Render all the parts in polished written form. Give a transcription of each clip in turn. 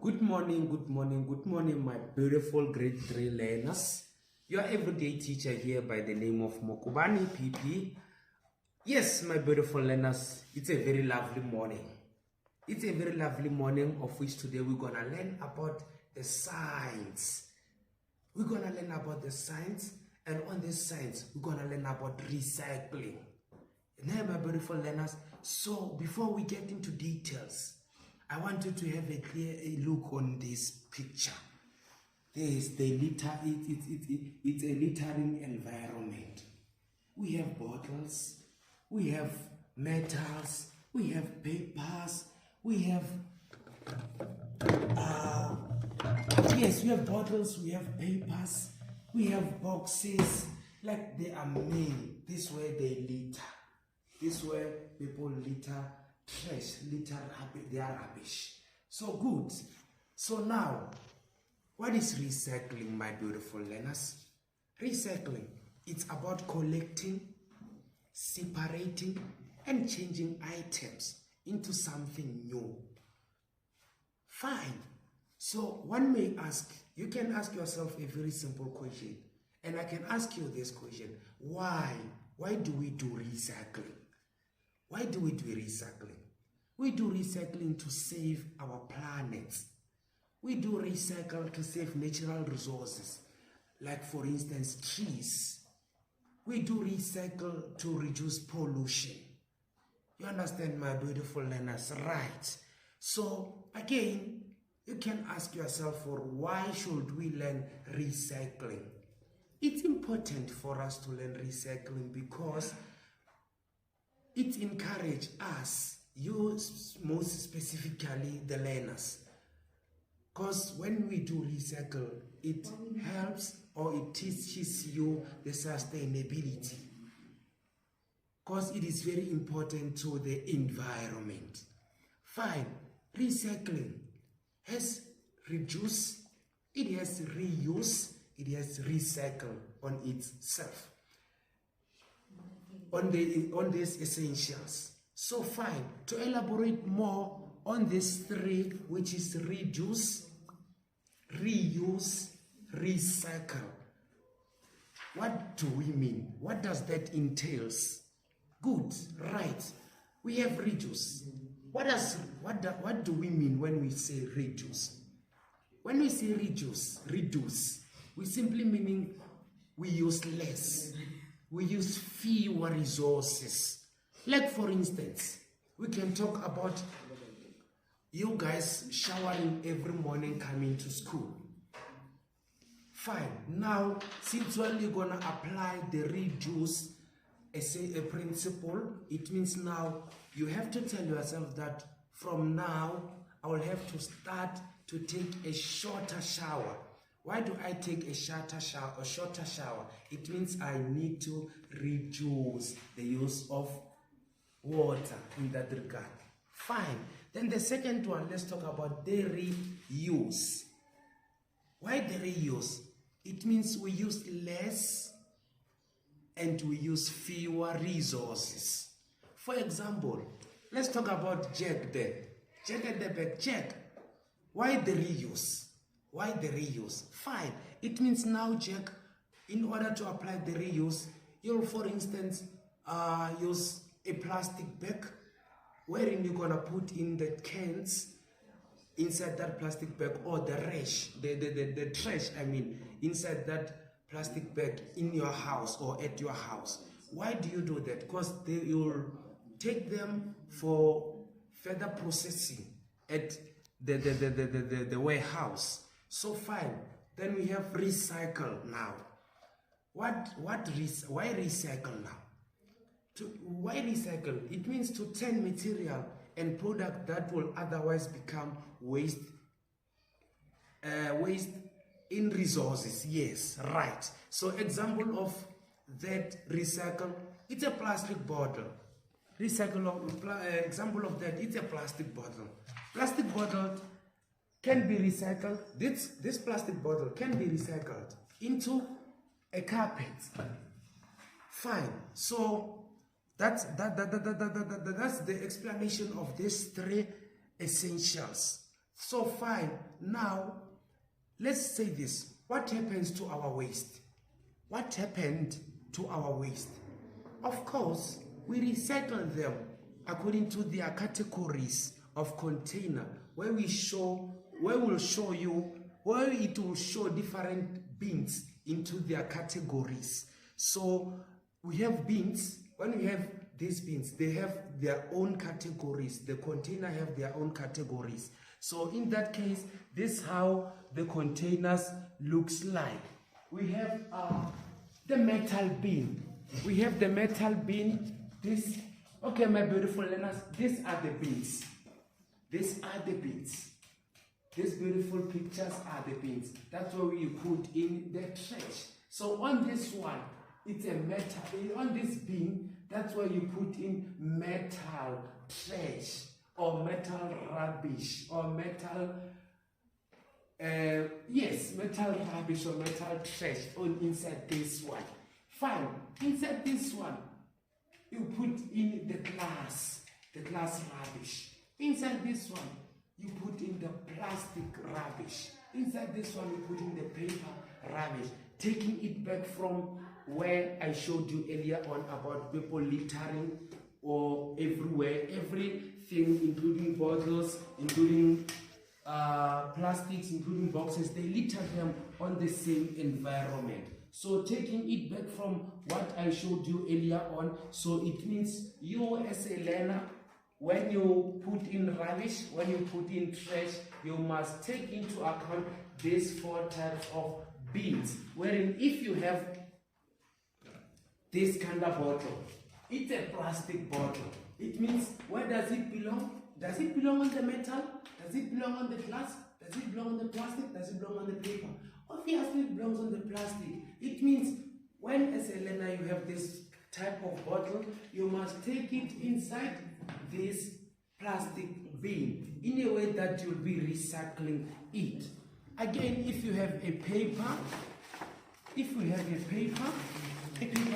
Good morning, good morning, good morning, my beautiful grade 3 learners. Your everyday teacher here by the name of Mokubani PP. Yes, my beautiful learners, it's a very lovely morning. It's a very lovely morning of which today we're going to learn about the science. We're going to learn about the science, and on this science, we're going to learn about recycling. Now, my beautiful learners, so before we get into details, I want you to have a clear look on this picture. It's a littering environment. We have bottles, we have metals, we have papers, we have we have bottles, we have papers, we have boxes, like they are made. This way they litter. This way people litter trash, litter their rubbish. So good. So now, what is recycling, my beautiful learners? Recycling, it's about collecting, separating, and changing items into something new. Fine. So one may ask, you can ask yourself a very simple question, and I can ask you this question: why? Why do we do recycling? Why do we do recycling? We do recycling to save our planet. We do recycle to save natural resources, like for instance trees. We do recycle to reduce pollution. You understand, my beautiful learners, right? So again, you can ask yourself, for why should we learn recycling? It's important for us to learn recycling because it encourages us, you most specifically the learners, because when we do recycle, it helps or it teaches you the sustainability, because it is very important to the environment. Fine. Recycling has reduce, it has reuse, it has recycle on itself, on these essentials. So fine, to elaborate more on these three, which is reduce, reuse, recycle. What do we mean? What does that entails? Good, right. We have reduce. What do we mean when we say reduce? When we say reduce, we simply meaning we use less. We use fewer resources. Like for instance, we can talk about you guys showering every morning coming to school. Fine. Now, since when you're gonna apply the reduce as a principle, it means now you have to tell yourself that from now I will have to start to take a shorter shower. Why do I take a shorter shower? It means I need to reduce the use of water in that regard. Fine. Then the second one, let's talk about the reuse. Why the reuse? It means we use less and we use fewer resources. For example, let's talk about Jack there. Jack at the back, Jack. Why the reuse? Why the reuse? Fine. It means now, Jack, in order to apply the reuse, you'll, for instance, use a plastic bag wherein you're gonna put in the cans inside that plastic bag, or the trash, inside that plastic bag in your house or at your house. Why do you do that? Because you'll take them for further processing at the warehouse. So fine. Then we have recycle now. Why recycle now? Why recycle? It means to turn material and product that will otherwise become waste in resources. Yes, right. So example of that recycle, it's a plastic bottle. Example of that, it's a plastic bottle. Plastic bottle can be recycled. This plastic bottle can be recycled into a carpet. Fine. So that's the explanation of these three essentials. So fine. Now, let's say this. What happens to our waste? What happened to our waste? Of course, we recycle them according to their categories of container, where it will show different bins into their categories. So we have bins. When we have these bins, they have their own categories. The container have their own categories. So in that case, this is how the containers looks like. We have the metal bin. We have the metal bin. This, okay, my beautiful learners, these are the bins. These are the bins. These beautiful pictures are the bins. That's where we put in the trash. So on this one, it's a metal. On this bin, that's where you put in metal trash or metal rubbish or metal, metal rubbish or metal trash on inside this one. Fine. Inside this one, you put in the glass rubbish. Inside this one, you put in the plastic rubbish. Inside this one, you put in the paper rubbish. Taking it back from where I showed you earlier on about people littering or everywhere, everything, including bottles, including plastics, including boxes, they litter them on the same environment. So taking it back from what I showed you earlier on, so it means you as a learner, when you put in rubbish, when you put in trash, you must take into account these 4 types of bins. Wherein if you have this kind of bottle, it's a plastic bottle. It means, where does it belong? Does it belong on the metal? Does it belong on the glass? Does it belong on the plastic? Does it belong on the paper? Obviously it belongs on the plastic. It means when as a learner you have this type of bottle, you must take it inside this plastic bin in a way that you'll be recycling it. Again, if you have a paper,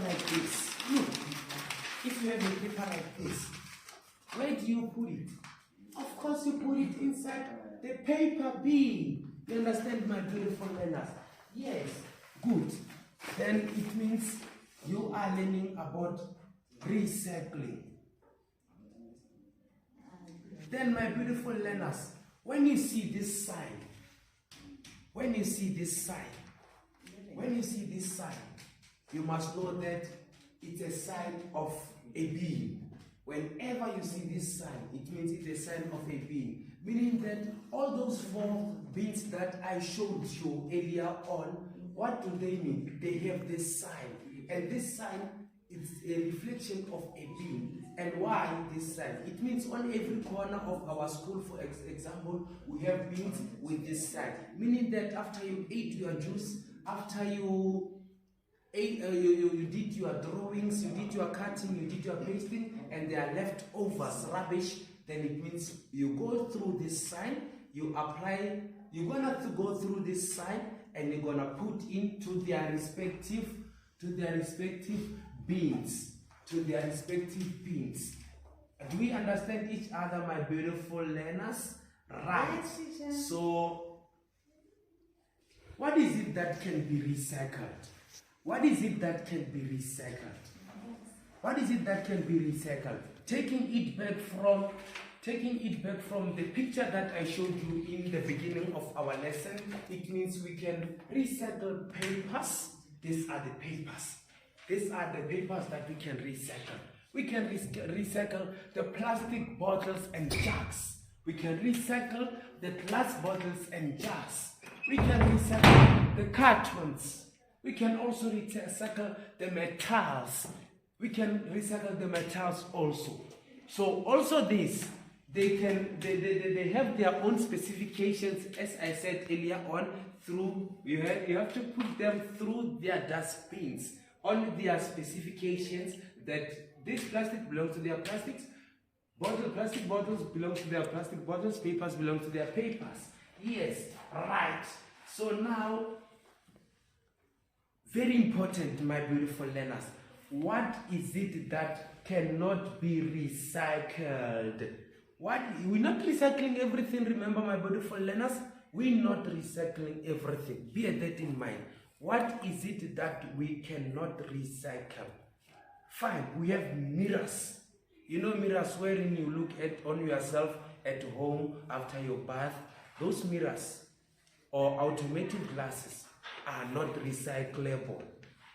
like this, look, if you have a paper like this, where do you put it? Of course you put it inside the paper bin. You understand, my beautiful learners? Yes, good. Then it means you are learning about recycling. Then, my beautiful learners, when you see this sign, you must know that it's a sign of a bin. Whenever you see this sign, it means it's a sign of a bin. Meaning that all those 4 bins that I showed you earlier on, what do they mean? They have this sign. And this sign is a reflection of a bin. And why this sign? It means on every corner of our school, for example, we have bins with this sign. Meaning that after you ate your juice, after you did your drawings, you did your cutting, you did your pasting, and there are leftovers, rubbish, then it means you go through this sign, you're gonna have to go through this sign, and you're gonna put into their respective bins. Do we understand each other, my beautiful learners? Right. Yes, so, what is it that can be recycled? What is it that can be recycled? What is it that can be recycled? Taking it back from the picture that I showed you in the beginning of our lesson, it means we can recycle papers. These are the papers. These are the papers that we can recycle. We can recycle the plastic bottles and jugs. We can recycle the glass bottles and jars. We can recycle the cartons. We can also recycle the metals. We can recycle the metals also. So also this, they have their own specifications, as I said earlier on, through you have to put them through their dustbins. Only their specifications that this plastic belongs to their plastics, plastic bottles belong to their plastic bottles, papers belong to their papers. Yes, right. So now, very important, my beautiful learners, what is it that cannot be recycled? We're not recycling everything, remember my beautiful learners? We're not recycling everything. Bear that in mind. What is it that we cannot recycle? Fine, we have mirrors. You know mirrors wherein you look at on yourself at home after your bath. Those mirrors or automatic glasses are not recyclable.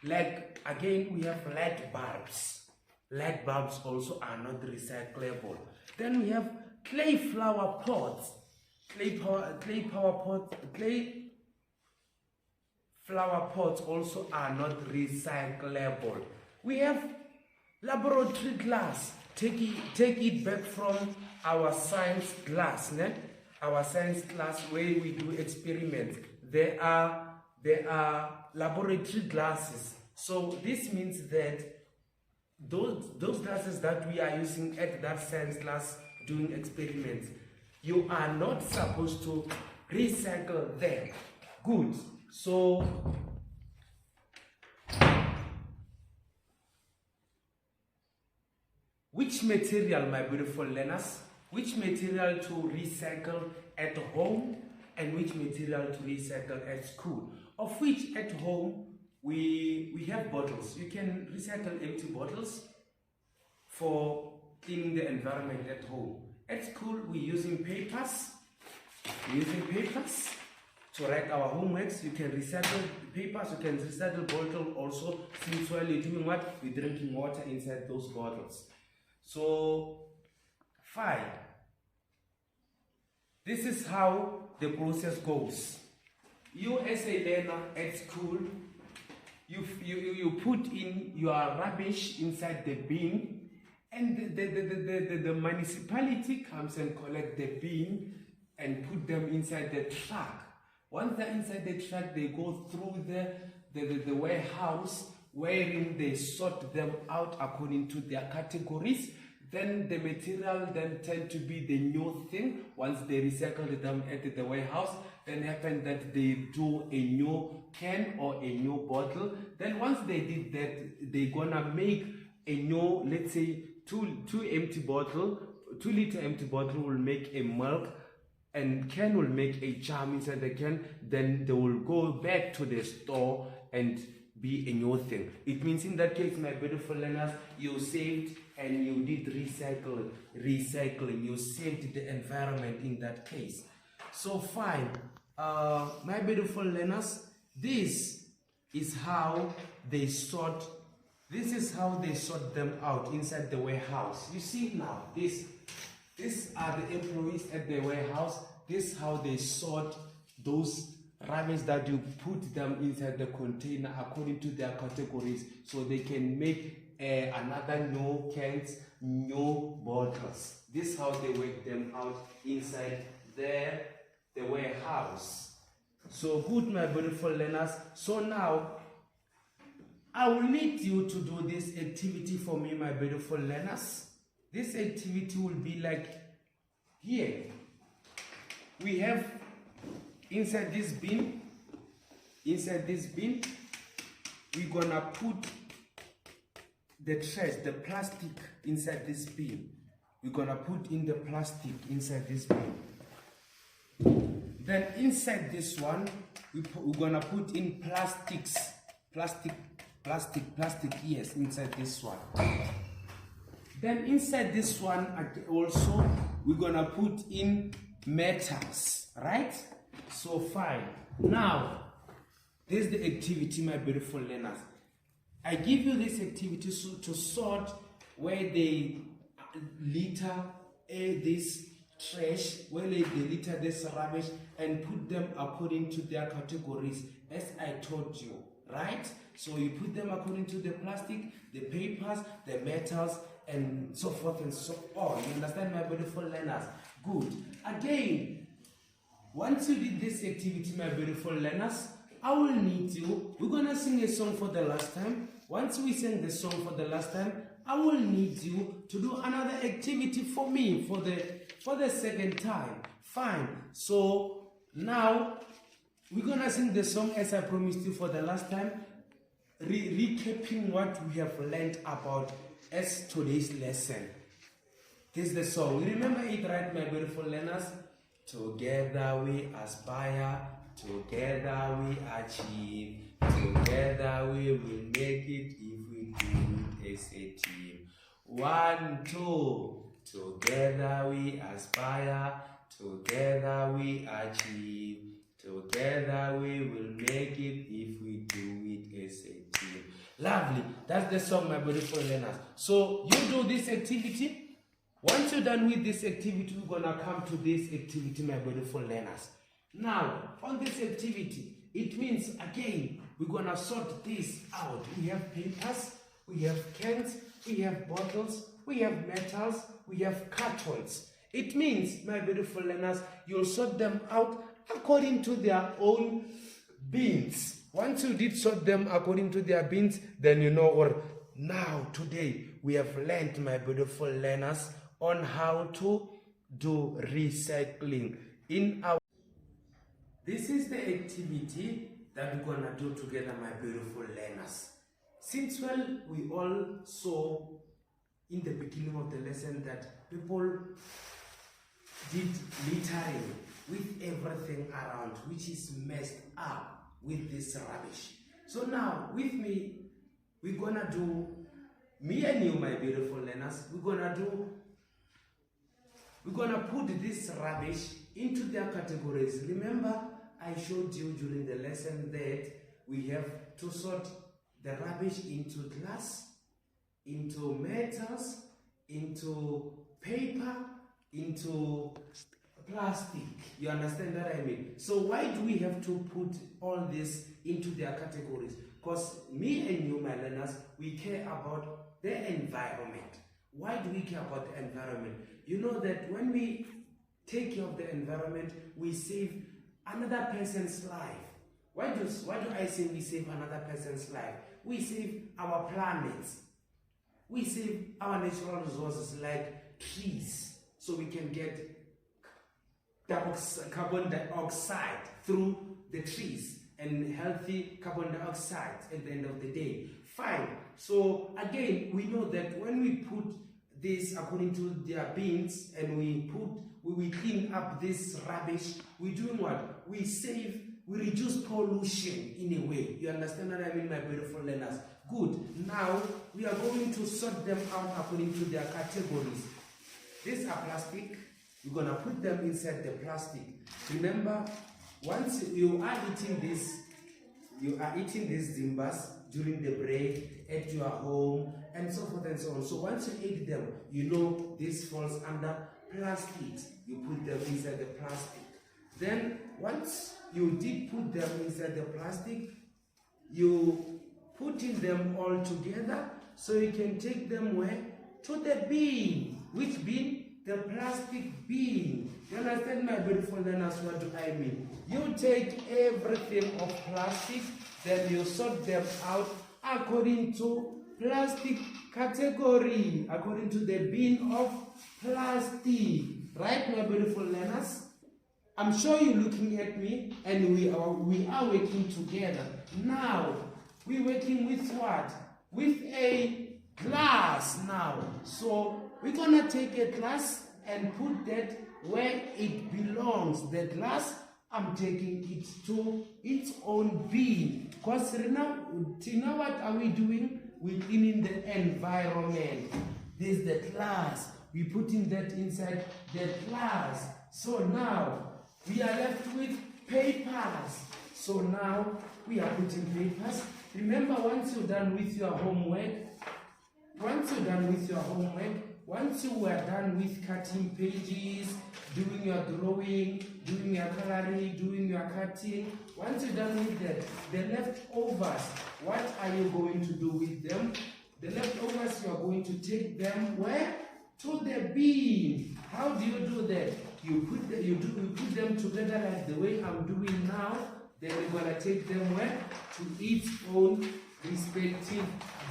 Like again, we have light bulbs. Light bulbs also are not recyclable. Then we have clay flower pots. Clay flower pots also are not recyclable. We have laboratory glass. Take it back from our science class, né? Our science class where we do experiments. There are laboratory glasses. So this means that those glasses that we are using at that science class doing experiments, you are not supposed to recycle them. Good. So which material, my beautiful learners, which material to recycle at home and which material to recycle at school? Of which at home we have bottles. You can recycle empty bottles for cleaning the environment at home. At school we're using papers. To write our homeworks. You can recycle papers, you can recycle bottles also, since while you're doing what? You're drinking water inside those bottles. So, fine. This is how the process goes. You as a learner at school, you put in your rubbish inside the bin, and the municipality comes and collect the bin and put them inside the truck. Once they're inside the truck, they go through the warehouse wherein they sort them out according to their categories. Then the material then tend to be the new thing. Once they recycle them at the warehouse, then happen that they do a new can or a new bottle. Then once they did that, they're gonna make a new, let's say, 2 empty bottle, 2 liter empty bottle will make a milk, and can will make a charm inside the can. Then they will go back to the store and be a new thing. It means in that case, my beautiful learners, you saved and you did recycling. You saved the environment in that case. So fine, my beautiful learners, this is how they sort. This is how they sort them out inside the warehouse. You see now, these are the employees at the warehouse. This is how they sort those rubbish that you put them inside the container according to their categories, so they can make another new cans, new bottles. This is how they work them out inside the warehouse. So good, my beautiful learners. So now I will need you to do this activity for me, my beautiful learners. This activity will be like here. We have inside this bin, we're gonna put the trash, the plastic inside this bin. We're gonna put in the plastic inside this bin. Then inside this one, we're gonna put in plastic, yes, inside this one. Then inside this one also, we're gonna put in metals, right? So fine. Now, this is the activity, my beautiful learners. I give you this activity to sort where they litter this trash, where they litter this rubbish, and put them according to their categories, as I told you, right? So you put them according to the plastic, the papers, the metals, and so forth and so on. You understand, my beautiful learners? Good. Again, once you did this activity, my beautiful learners, I will need you. We're gonna sing a song for the last time. Once we sing the song for the last time, I will need you to do another activity for me for the second time. Fine. So now we're gonna sing the song as I promised you for the last time, recapping what we have learned about as today's lesson. This is the song. You remember it, right, my beautiful learners? Together we aspire, together we achieve, together we will make it if we do it as a team. 1, 2, together we aspire, together we achieve, together we will make it if we do it as a team. Lovely. That's the song, my beautiful learners. So you do this activity. Once you're done with this activity, we're going to come to this activity, my beautiful learners. Now, on this activity, it means, again, we're going to sort this out. We have papers, we have cans, we have bottles, we have metals, we have cartons. It means, my beautiful learners, you'll sort them out according to their own bins. Once you did sort them according to their bins, then you know, or now, today, we have learned, my beautiful learners, on how to do recycling in our... This is the activity that we're going to do together, my beautiful learners. Since, well, we all saw in the beginning of the lesson that people did littering with everything around, which is messed up with this rubbish. So now, with me, we're going to do, me and you, my beautiful learners, we're going to put this rubbish into their categories. Remember, I showed you during the lesson that we have to sort the rubbish into glass, into metals, into paper, into plastic. You understand what I mean? So why do we have to put all this into their categories? Because me and you, my learners, we care about the environment. Why do we care about the environment? You know that when we take care of the environment, we save another person's life. Why do I say we save another person's life? We save our planets. We save our natural resources like trees, so we can get carbon dioxide through the trees and healthy carbon dioxide at the end of the day. Fine. So again, we know that when we put this according to their bins and we clean up this rubbish, we're doing what? We reduce pollution in a way. You understand what I mean, my beautiful learners? Good. Now we are going to sort them out according to their categories. These are plastic. You're gonna put them inside the plastic. Remember, once you are eating these zimbas during the break at your home and so forth and so on. So once you eat them, you know this falls under plastic. You put them inside the plastic. Then once you did put them inside the plastic, you putting them all together so you can take them where? To the bin. Which bin? The plastic bin. You understand, my beautiful learners, what do I mean? You take everything of plastic, then you sort them out according to plastic category, according to the bin of plastic. Right, my beautiful learners? I'm sure you're looking at me, and we are working together. Now, we're working with what? With a glass now. So we're gonna take a glass and put that where it belongs. The glass, I'm taking it to its own bin. Because now what are we doing? We're cleaning the environment. This is the glass. We're putting that inside the glass. So now we are left with papers. So now we are putting papers. Remember, once you're done with your homework, once you were done with cutting pages, doing your drawing, doing your coloring, doing your cutting, once you're done with that, the leftovers, what are you going to do with them? The leftovers, you are going to take them where? To the bin. How do you do that? You put them together like the way I'm doing now. Then we're going to take them where? To its own respective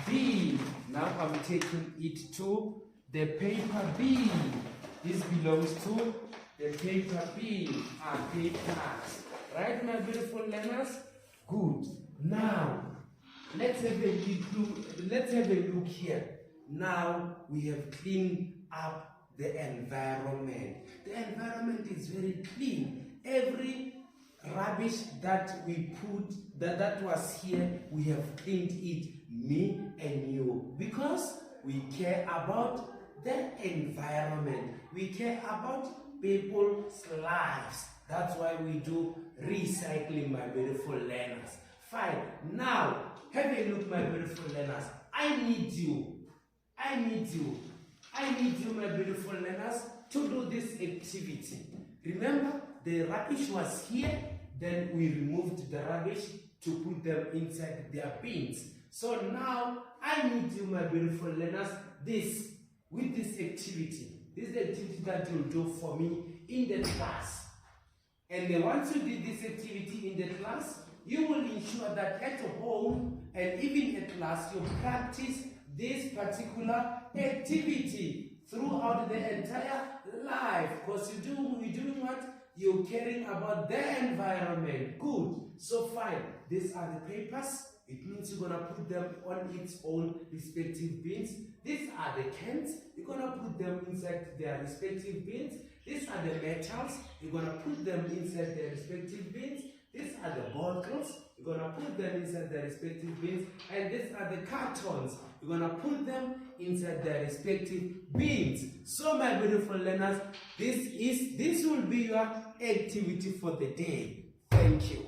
bin. Now I'm taking it to the paper bin. This belongs to the paper bin. Papers. Right, my beautiful learners? Good. Now, let's have a look here. Now we have cleaned up the environment. The environment is very clean. Every rubbish that we put, that was here, we have cleaned it, me and you, because we care about the environment. We care about people's lives. That's why we do recycling, my beautiful learners. Fine. Now, have a look, my beautiful learners. I need you. I need you. I need you, my beautiful learners, to do this activity. Remember, the rubbish was here, then we removed the rubbish to put them inside their bins. So now, I need you, my beautiful learners, with this activity that you'll do for me in the class. And then once you did this activity in the class, you will ensure that at home and even at class, you practice this particular activity throughout the entire life. Because you're doing what? You're caring about the environment. Good. So fine. These are the papers. It means you're going to put them on its own respective bins. These are the cans. You're going to put them inside their respective bins. These are the metals. You're going to put them inside their respective bins. These are the bottles. You're going to put them inside their respective bins. And these are the cartons. You're going to put them inside their respective bins. So, my beautiful learners, this will be your activity for the day. Thank you.